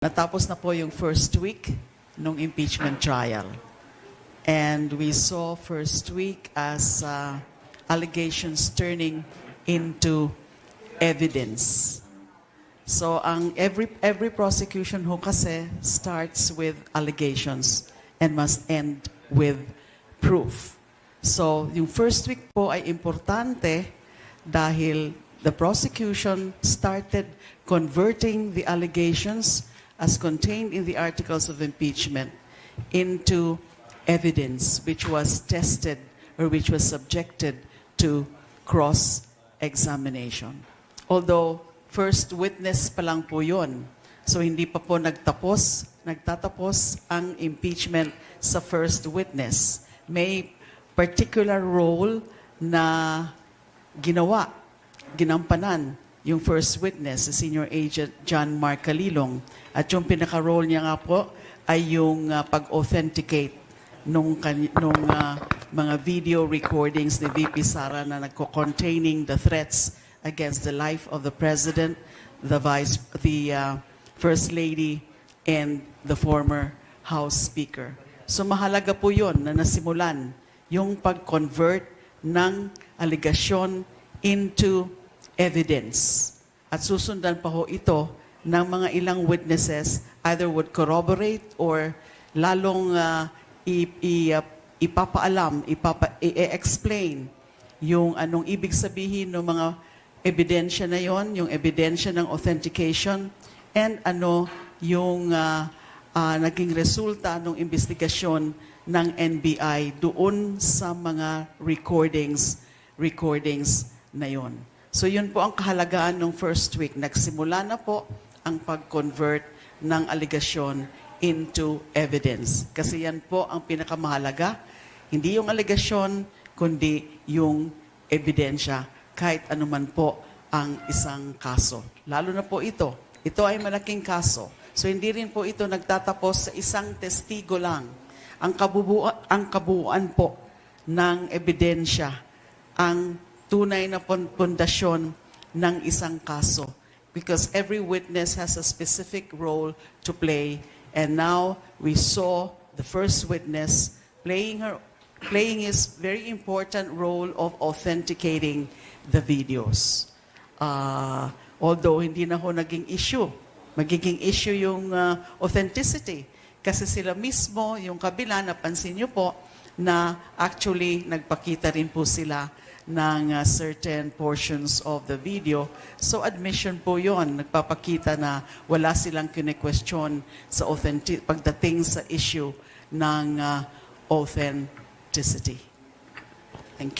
Natapos na po yung first week ng impeachment trial. And we saw first week as allegations turning into evidence. So ang every prosecution ho kasi starts with allegations and must end with proof. So yung first week po ay importante dahil the prosecution started converting the allegations as contained in the articles of impeachment into evidence which was tested or which was subjected to cross-examination. Although first witness pa lang po yun, so hindi pa po nagtatapos ang impeachment sa first witness. May particular role na ginampanan yung first witness, si Senior Agent John Mark Calilong. At yung pinaka-role niya nga po ay yung pag-authenticate nung mga video recordings ni VP Sara na containing the threats against the life of the President, the First Lady, and the former House Speaker. So mahalaga po yun na nasimulan yung pag-convert ng aligasyon into evidence. At susundan pa ho ito ng mga ilang witnesses either would corroborate or lalong ipapaalam, i-explain yung anong ibig sabihin ng mga ebidensya na yon, yung ebidensya ng authentication, and ano yung naging resulta ng investigasyon ng NBI doon sa mga recordings na yon. So yun po ang kahalagaan ng first week. Nagsimula na po ang pag-convert ng aligasyon into evidence. Kasi yan po ang pinakamahalaga. Hindi yung aligasyon, kundi yung ebidensya. Kahit anuman po ang isang kaso. Lalo na po ito. Ito ay malaking kaso. So hindi rin po ito nagtatapos sa isang testigo lang. Ang kabuuan po ng ebidensya, ang tunay na pundasyon ng isang kaso. Because every witness has a specific role to play. And now we saw the first witness playing his very important role of authenticating the videos. Although hindi na ho naging issue. Magiging issue yung authenticity. Kasi sila mismo, yung kabila, napansin nyo po, na actually nagpakita rin po sila ng certain portions of the video. So admission po yon, nagpapakita na wala silang kine-question sa pagdating sa issue ng authenticity.